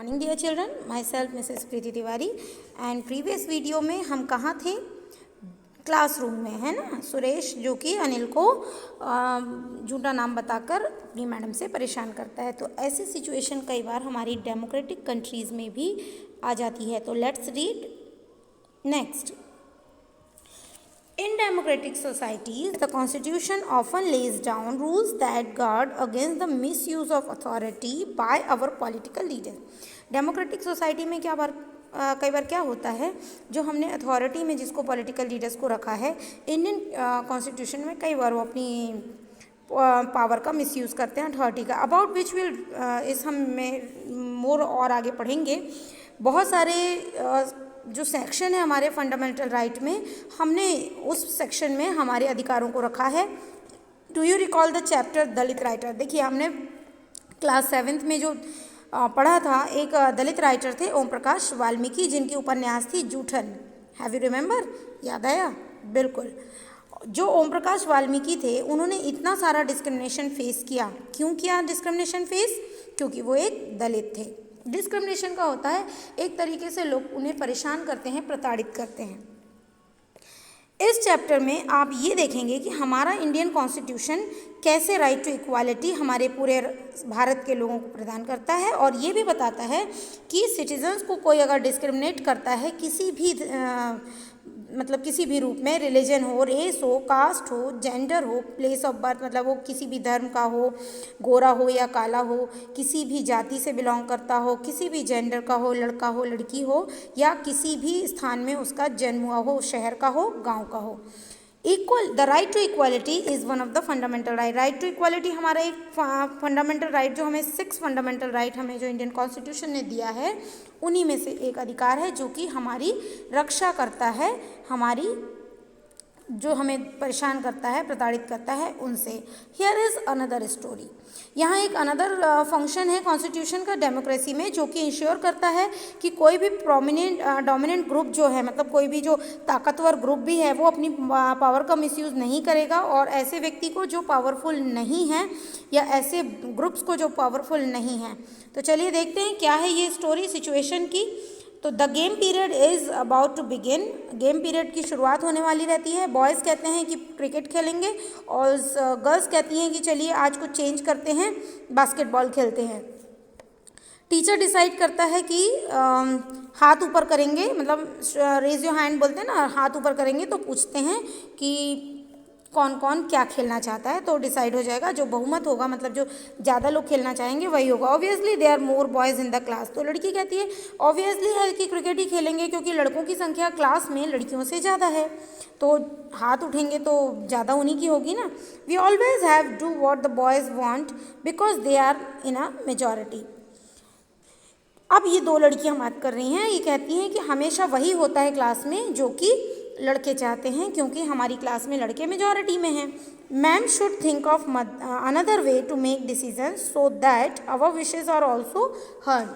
Morning dear children, myself Mrs Preeti Tiwari. And previous video में हम कहाँ थे? क्लासरूम में, है ना। सुरेश जो कि अनिल को झूठा नाम बताकर अपनी मैडम से परेशान करता है। तो ऐसी सिचुएशन कई बार हमारी डेमोक्रेटिक कंट्रीज़ में भी आ जाती है। तो let's read next. In democratic societies, the constitution often lays down rules that guard against the misuse of authority by our political leaders. Democratic society में कई बार क्या होता है, जो हमने अथॉरिटी में जिसको पॉलिटिकल लीडर्स को रखा है, इंडियन कॉन्स्टिट्यूशन में कई बार वो अपनी पावर का मिसयूज़ करते हैं, अथॉरिटी का। अबाउट विच विल इस हम में मोर और आगे पढ़ेंगे। बहुत सारे जो सेक्शन है हमारे फंडामेंटल राइट में, हमने उस सेक्शन में हमारे अधिकारों को रखा है। Do you recall the chapter Dalit writer? देखिए, हमने क्लास 7th में जो पढ़ा था, एक दलित राइटर थे ओम प्रकाश वाल्मीकि, जिनकी उपन्यास थी जूठन। Have you remember? याद आया? बिल्कुल। जो ओम प्रकाश वाल्मीकि थे, उन्होंने इतना सारा डिस्क्रिमिनेशन फेस किया। क्यों किया डिस्क्रिमिनेशन फेस? क्योंकि वो एक दलित थे। डिस्क्रिमिनेशन का होता है, एक तरीके से लोग उन्हें परेशान करते हैं, प्रताड़ित करते हैं। इस चैप्टर में आप ये देखेंगे कि हमारा इंडियन कॉन्स्टिट्यूशन कैसे राइट टू इक्वालिटी हमारे पूरे भारत के लोगों को प्रदान करता है, और ये भी बताता है कि सिटीजन्स को कोई अगर डिस्क्रिमिनेट करता है किसी भी किसी भी रूप में, रिलीजन हो, रेस हो, कास्ट हो, जेंडर हो, प्लेस ऑफ बर्थ, मतलब वो किसी भी धर्म का हो, गोरा हो या काला हो, किसी भी जाति से बिलोंग करता हो, किसी भी जेंडर का हो, लड़का हो, लड़की हो, या किसी भी स्थान में उसका जन्म हुआ हो, शहर का हो, गांव का हो। The right to equality is one of the fundamental right. Right to equality हमारा एक फंडामेंटल राइट, जो हमें 6 फंडामेंटल राइट हमें जो इंडियन कॉन्स्टिट्यूशन ने दिया है, उन्हीं में से एक अधिकार है जो कि हमारी रक्षा करता है, हमारी जो हमें परेशान करता है, प्रताड़ित करता है, उनसे। Here is another story. यहाँ एक अनदर फंक्शन है कॉन्स्टिट्यूशन का डेमोक्रेसी में, जो कि इंश्योर करता है कि कोई भी डोमिनेंट ग्रुप जो है, मतलब कोई भी जो ताकतवर ग्रुप भी है, वो अपनी पावर का मिसयूज़ नहीं करेगा, और ऐसे व्यक्ति को जो पावरफुल नहीं है, या ऐसे ग्रुप्स को जो पावरफुल नहीं हैं। तो चलिए देखते हैं क्या है ये स्टोरी सिचुएशन की। तो the game period is about to begin. Game period की शुरुआत होने वाली रहती है। बॉयज़ कहते हैं कि क्रिकेट खेलेंगे, और गर्ल्स कहती हैं कि चलिए आज कुछ चेंज करते हैं, बास्केटबॉल खेलते हैं। टीचर डिसाइड करता है कि हाथ ऊपर करेंगे, मतलब रेज योर हैंड बोलते हैं ना, हाथ ऊपर करेंगे तो पूछते हैं कि कौन कौन क्या खेलना चाहता है, तो डिसाइड हो जाएगा। जो बहुमत होगा, मतलब जो ज़्यादा लोग खेलना चाहेंगे, वही होगा। Obviously they are more boys in the class. तो लड़की कहती है ऑब्वियसली है कि क्रिकेट ही खेलेंगे, क्योंकि लड़कों की संख्या क्लास में लड़कियों से ज़्यादा है, तो हाथ उठेंगे तो ज़्यादा उन्हीं की होगी ना। We always have do what the boys want because they are in a majority. अब ये दो लड़कियाँ बात कर रही हैं, ये कहती हैं कि हमेशा वही होता है क्लास में जो कि लड़के चाहते हैं, क्योंकि हमारी क्लास में लड़के मेजॉरिटी में हैं। Ma'am should think of another way to make decision so that our wishes are also heard.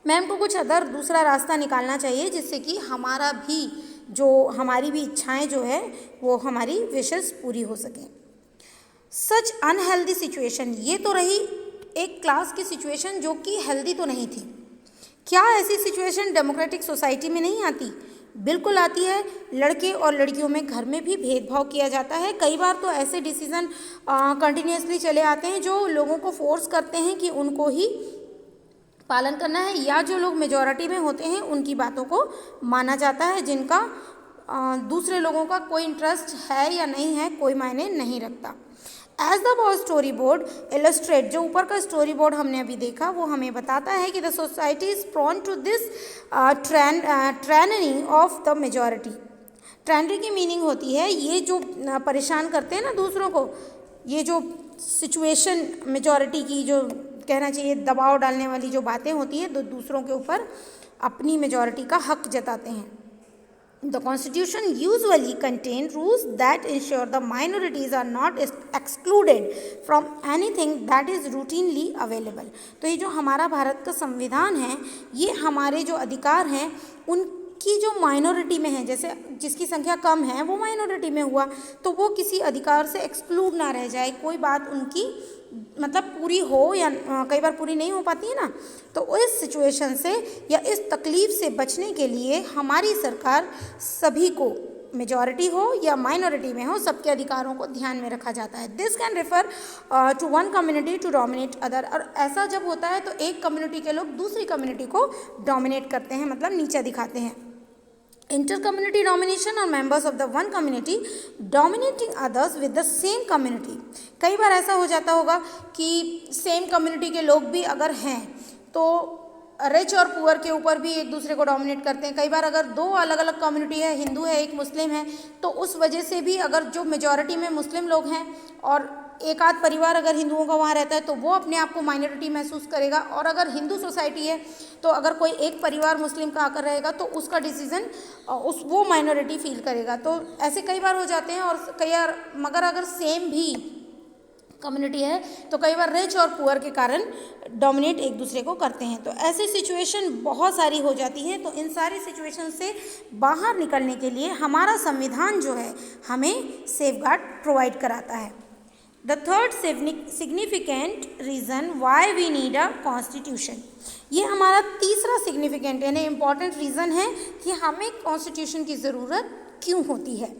Ma'am को कुछ दूसरा रास्ता निकालना चाहिए, जिससे कि हमारी भी इच्छाएं जो है वो हमारी विशेज पूरी हो सकें। सच अनहेल्दी सिचुएशन, ये तो रही एक क्लास की सिचुएशन जो कि हेल्दी तो नहीं थी। क्या ऐसी सिचुएशन डेमोक्रेटिक सोसाइटी में नहीं आती? बिल्कुल आती है। लड़के और लड़कियों में घर में भी भेदभाव किया जाता है। कई बार तो ऐसे डिसीज़न कंटिन्यूसली चले आते हैं जो लोगों को फोर्स करते हैं कि उनको ही पालन करना है, या जो लोग मेजॉरिटी में होते हैं उनकी बातों को माना जाता है, जिनका दूसरे लोगों का कोई इंटरेस्ट है या नहीं है कोई मायने नहीं रखता। As the boy story board illustrate, जो ऊपर का स्टोरी बोर्ड हमने अभी देखा, वो हमें बताता है कि the society is prone to this tyranny of the majority. Tyranny की मीनिंग होती है ये जो परेशान करते हैं ना दूसरों को, ये जो सिचुएशन मेजॉरिटी की, जो कहना चाहिए दबाव डालने वाली जो बातें होती है, दूसरों के ऊपर अपनी मेजॉरिटी का हक जताते हैं। The Constitution usually contain rules that ensure the minorities are not excluded from anything that is routinely available. तो ये जो हमारा भारत का संविधान है, ये हमारे जो अधिकार हैं उनकी जो माइनॉरिटी में है, जैसे जिसकी संख्या कम है वो माइनॉरिटी में हुआ, तो वो किसी अधिकार से एक्सक्लूड ना रह जाए, कोई बात उनकी मतलब पूरी हो या कई बार पूरी नहीं हो पाती है ना, तो इस सिचुएशन से या इस तकलीफ से बचने के लिए हमारी सरकार सभी को, मेजॉरिटी हो या माइनॉरिटी में हो, सबके अधिकारों को ध्यान में रखा जाता है। This can refer to one community to dominate other. और ऐसा जब होता है तो एक कम्युनिटी के लोग दूसरी कम्युनिटी को डोमिनेट करते हैं, मतलब नीचा दिखाते हैं। इंटर कम्युनिटी डोमिनेशन और members of the one community dominating others with the same community. कई बार ऐसा हो जाता होगा कि सेम कम्युनिटी के लोग भी अगर हैं तो रिच और पुअर के ऊपर भी एक दूसरे को डोमिनेट करते हैं। कई बार अगर दो अलग अलग कम्युनिटी है, हिंदू है एक मुस्लिम है, तो उस वजह से भी अगर जो मेजॉरिटी में मुस्लिम लोग हैं और एक आध परिवार अगर हिंदुओं का वहाँ रहता है तो वो अपने आप को माइनॉरिटी महसूस करेगा। और अगर हिंदू सोसाइटी है तो अगर कोई एक परिवार मुस्लिम का आकर रहेगा तो उसका डिसीजन वो माइनॉरिटी फील करेगा। तो ऐसे कई बार हो जाते हैं। और कई बार मगर अगर सेम भी कम्युनिटी है तो कई बार रिच और पुअर के कारण डोमिनेट एक दूसरे को करते हैं। तो ऐसी सिचुएशन बहुत सारी हो जाती है। तो इन सारी सिचुएशन से बाहर निकलने के लिए हमारा संविधान जो है हमें सेफगार्ड प्रोवाइड कराता है। The third significant reason why we need a constitution, ये हमारा तीसरा सिग्निफिकेंट यानी इम्पॉर्टेंट रीज़न है कि हमें कॉन्स्टिट्यूशन की ज़रूरत क्यों होती है।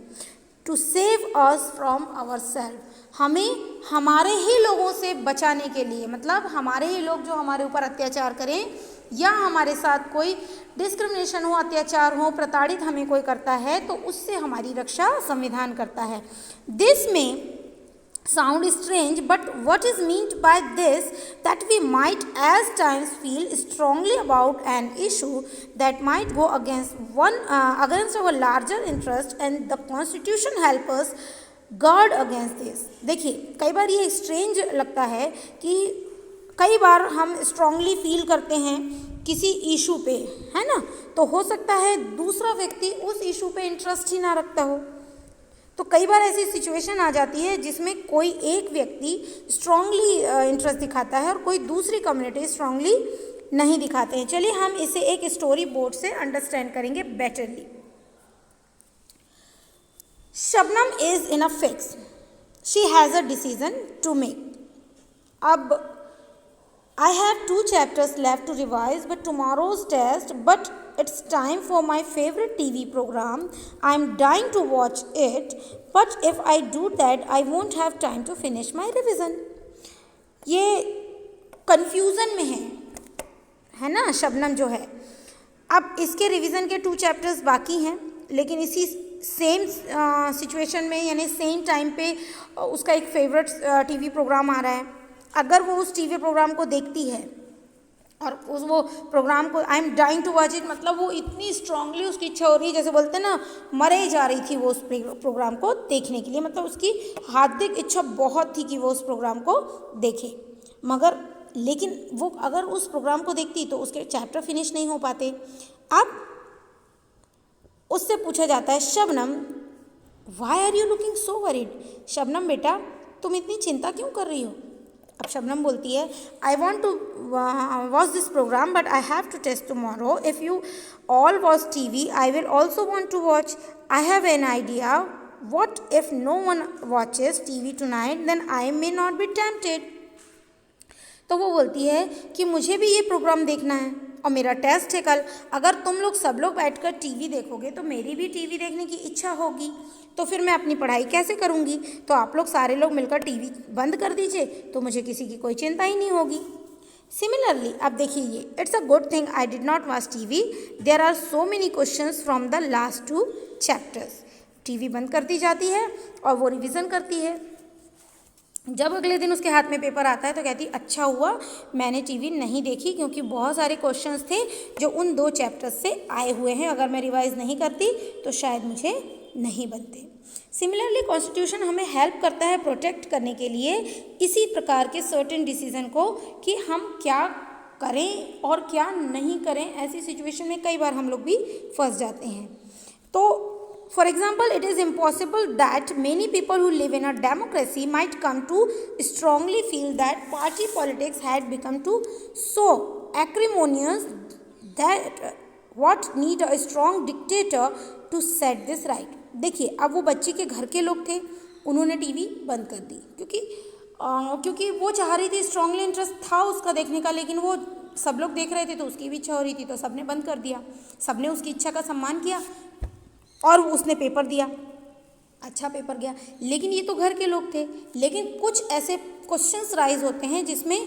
To save us from our self, हमें हमारे ही लोगों से बचाने के लिए, मतलब हमारे ही लोग जो हमारे ऊपर अत्याचार करें या हमारे साथ कोई डिस्क्रिमिनेशन हो, अत्याचार हो, प्रताड़ित हमें कोई करता है तो उससे हमारी रक्षा संविधान करता है। दिस में sound strange, but what is meant by this that we might as times feel strongly about an issue that might go against our larger interest, and the constitution help us guard against this। देखिए कई बार ये strange लगता है कि कई बार हम strongly feel करते हैं किसी इशू पे, है ना, तो हो सकता है दूसरा व्यक्ति उस इशू पे इंटरेस्ट ही ना रखता हो। तो कई बार ऐसी सिचुएशन आ जाती है जिसमें कोई एक व्यक्ति स्ट्रांगली इंटरेस्ट दिखाता है और कोई दूसरी कम्युनिटी स्ट्रांगली नहीं दिखाते हैं। चलिए हम इसे एक स्टोरी बोर्ड से अंडरस्टैंड करेंगे betterly. Shabnam is in a fix, she has a decision to make. अब I have 2 chapters left to revise but tomorrow's test, but it's time for my favorite TV program. I'm dying to watch it, but if I do that, I won't have time to finish my revision. ये confusion में है ना शबनम जो है। अब इसके revision के 2 chapters बाकी हैं, लेकिन इसी सेम सिचुएशन में यानी सेम टाइम पे उसका एक फेवरेट टीवी प्रोग्राम आ रहा है। अगर वो उस टीवी प्रोग्राम को देखती है और वो प्रोग्राम को I am dying to watch it, मतलब वो इतनी स्ट्रांगली उसकी इच्छा हो रही है, जैसे बोलते हैं ना मरे जा रही थी वो उस प्रोग्राम को देखने के लिए, मतलब उसकी हार्दिक इच्छा बहुत थी कि वो उस प्रोग्राम को देखे। मगर लेकिन वो अगर उस प्रोग्राम को देखती तो उसके चैप्टर फिनिश नहीं हो पाते। अब उससे पूछा जाता है, Shabnam why are you looking so worried, Shabnam बेटा तुम इतनी चिंता क्यों कर रही हो। अब शबनम बोलती है, I want to watch this programme but I have to test tomorrow. If you all watch TV I will also want to watch. I have an idea what if no one watches TV tonight then I may not be tempted. तो वो बोलती है कि मुझे भी ये programme देखना है और मेरा टेस्ट है कल। अगर तुम लोग सब लोग बैठकर टीवी देखोगे तो मेरी भी टीवी देखने की इच्छा होगी, तो फिर मैं अपनी पढ़ाई कैसे करूँगी। तो आप लोग सारे लोग मिलकर टीवी बंद कर दीजिए तो मुझे किसी की कोई चिंता ही नहीं होगी। सिमिलरली अब देखिए ये, it's a good thing I did not watch TV, there are so many questions from the last 2 chapters. TV बंद कर दी जाती है और वो रिविज़न करती है। जब अगले दिन उसके हाथ में पेपर आता है तो कहती अच्छा हुआ मैंने टीवी नहीं देखी, क्योंकि बहुत सारे क्वेश्चंस थे जो उन 2 चैप्टर्स से आए हुए हैं, अगर मैं रिवाइज़ नहीं करती तो शायद मुझे नहीं बनते। सिमिलरली कॉन्स्टिट्यूशन हमें हेल्प करता है प्रोटेक्ट करने के लिए इसी प्रकार के सर्टेन डिसीजन को कि हम क्या करें और क्या नहीं करें। ऐसी सिचुएशन में कई बार हम लोग भी फंस जाते हैं। तो for example, it is impossible that many people who live in a democracy might come to strongly feel that party politics had become too so acrimonious that what need a strong dictator to set this right। देखिए अब वो बच्ची के घर के लोग थे, उन्होंने टीवी बंद कर दी क्योंकि वो चाह रही थी, स्ट्रांगली इंटरेस्ट था उसका देखने का, लेकिन वो सब लोग देख रहे थे तो उसकी भी इच्छा हो रही थी, तो सबने बंद कर दिया, सबने उसकी इच्छा का सम्मान किया और उसने पेपर दिया, अच्छा पेपर गया। लेकिन ये तो घर के लोग थे। लेकिन कुछ ऐसे क्वेश्चंस राइज होते हैं जिसमें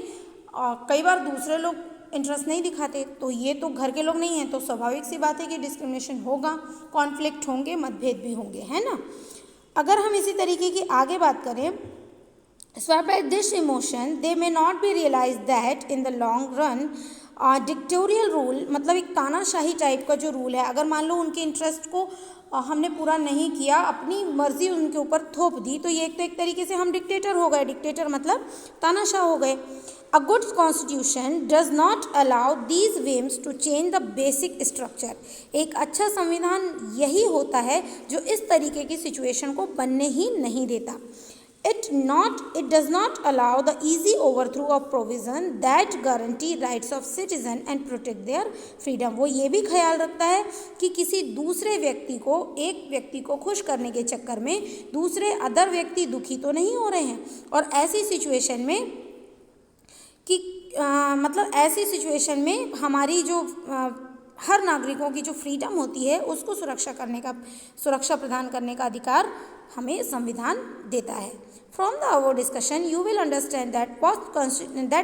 कई बार दूसरे लोग इंटरेस्ट नहीं दिखाते, तो ये तो घर के लोग नहीं हैं, तो स्वाभाविक सी बात है कि डिस्क्रिमिनेशन होगा, कॉन्फ्लिक्ट होंगे, मतभेद भी होंगे, है ना। अगर हम इसी तरीके की आगे बात करें, Swept by this emotion, they may not be realized that in the long run, dictatorial rule मतलब एक तानाशाही टाइप का जो रूल है, अगर मान लो उनके इंटरेस्ट को हमने पूरा नहीं किया, अपनी मर्जी उनके ऊपर थोप दी, तो ये एक तरीके से हम डिक्टेटर हो गए। डिक्टेटर मतलब तानाशाह हो गए। A good constitution does not allow these whims to change the basic structure. एक अच्छा संविधान यही होता है जो इस तरीके की सिचुएशन को बनने ही नहीं देता। It does not allow the easy overthrow of provision that guarantee rights of citizen and protect their freedom. वो ये भी ख्याल रखता है कि किसी दूसरे व्यक्ति को, एक व्यक्ति को खुश करने के चक्कर में दूसरे अदर व्यक्ति दुखी तो नहीं हो रहे हैं, और ऐसी सिचुएशन में कि मतलब ऐसी सिचुएशन में हमारी जो हर नागरिकों की जो फ्रीडम होती है उसको सुरक्षा प्रदान करने का अधिकार हमें संविधान देता है। From the above discussion, you will understand that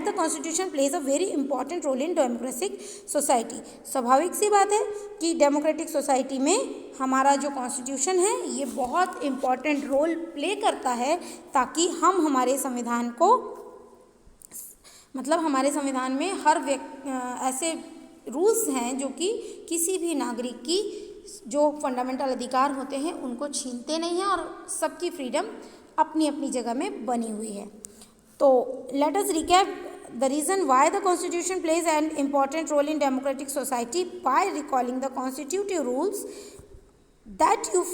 the Constitution plays a very important role in democratic society. स्वाभाविक सी बात है कि डेमोक्रेटिक सोसाइटी में हमारा जो कॉन्स्टिट्यूशन है ये बहुत इम्पॉर्टेंट रोल प्ले करता है, ताकि हम हमारे संविधान को मतलब हमारे संविधान में हर ऐसे रूल्स हैं जो कि किसी भी नागरिक की जो फंडामेंटल अधिकार होते हैं उनको छीनते नहीं हैं, और सबकी फ्रीडम अपनी अपनी जगह में बनी हुई है। तो let us recap the reason why the constitution plays an important role in democratic society by recalling the constitutive rules that you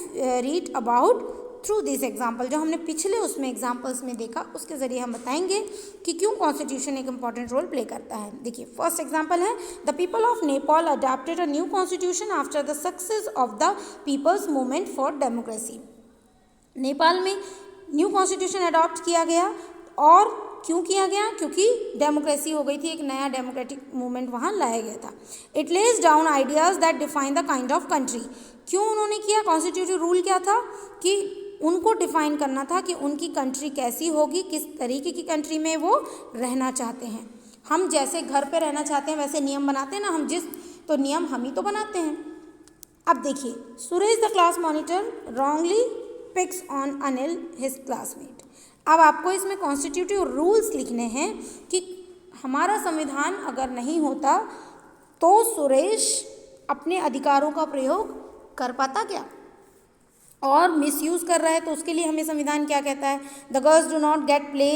read about through this example. जो हमने पिछले उसमें एग्जाम्पल्स में देखा उसके ज़रिए हम बताएंगे कि क्यों कॉन्स्टिट्यूशन एक इम्पॉर्टेंट रोल प्ले करता है। देखिए, फर्स्ट एग्जाम्पल है, the people of Nepal adopted a new constitution after the success of the people's movement for democracy. Nepal में न्यू कॉन्स्टिट्यूशन अडॉप्ट किया गया, और क्यों किया गया? क्योंकि डेमोक्रेसी हो गई थी, एक नया डेमोक्रेटिक मूवमेंट वहाँ लाया गया था। It lays down ideas that define the kind of country. क्यों उन्होंने किया? कॉन्स्टिट्यूटिव रूल क्या था कि उनको डिफाइन करना था कि उनकी कंट्री कैसी होगी, किस तरीके की कंट्री में वो रहना चाहते हैं। हम जैसे घर पे रहना चाहते हैं वैसे नियम बनाते हैं ना, तो नियम हम ही तो बनाते हैं। अब देखिए, Suresh the class monitor wrongly picks on Anil his classmate. अब आपको इसमें कॉन्स्टिट्यूटिव रूल्स लिखने हैं कि हमारा संविधान अगर नहीं होता तो सुरेश अपने अधिकारों का प्रयोग कर पाता क्या, और मिसयूज़ कर रहा है, तो उसके लिए हमें संविधान क्या कहता है? The girls do not get play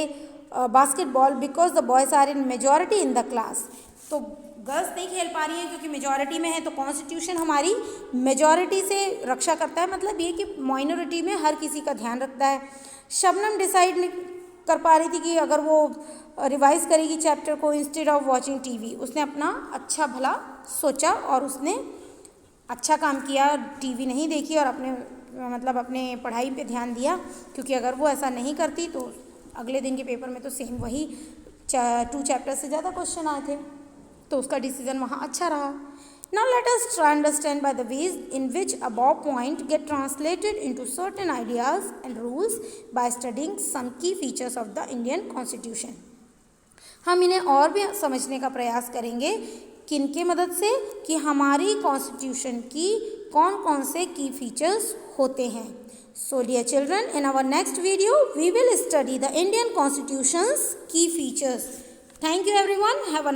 basketball because the boys are in majority in the class. तो गर्ल्स नहीं खेल पा रही हैं क्योंकि मेजॉरिटी में है, तो कॉन्स्टिट्यूशन हमारी मेजॉरिटी से रक्षा करता है, मतलब ये कि माइनॉरिटी में हर किसी का ध्यान रखता है। शबनम डिसाइड नहीं कर पा रही थी कि अगर वो रिवाइज करेगी चैप्टर को इंस्टेड ऑफ वॉचिंग टीवी। उसने अपना अच्छा भला सोचा और उसने अच्छा काम किया, टीवी नहीं देखी और अपने पढ़ाई पे ध्यान दिया, क्योंकि अगर वो ऐसा नहीं करती तो अगले दिन के पेपर में तो सेम वही 2 चैप्टर से ज़्यादा क्वेश्चन आए थे, तो उसका डिसीजन वहाँ अच्छा रहा। Now let us try understand by the ways in which above point get translated into certain ideas and rules by studying some key features of the Indian Constitution. हम इन्हें और भी समझने का प्रयास करेंगे किनके मदद से, कि हमारी कॉन्स्टिट्यूशन की कौन कौन से की फीचर्स होते हैं। So dear children, in our next video we will study the Indian Constitution's key features. Thank you everyone. Have a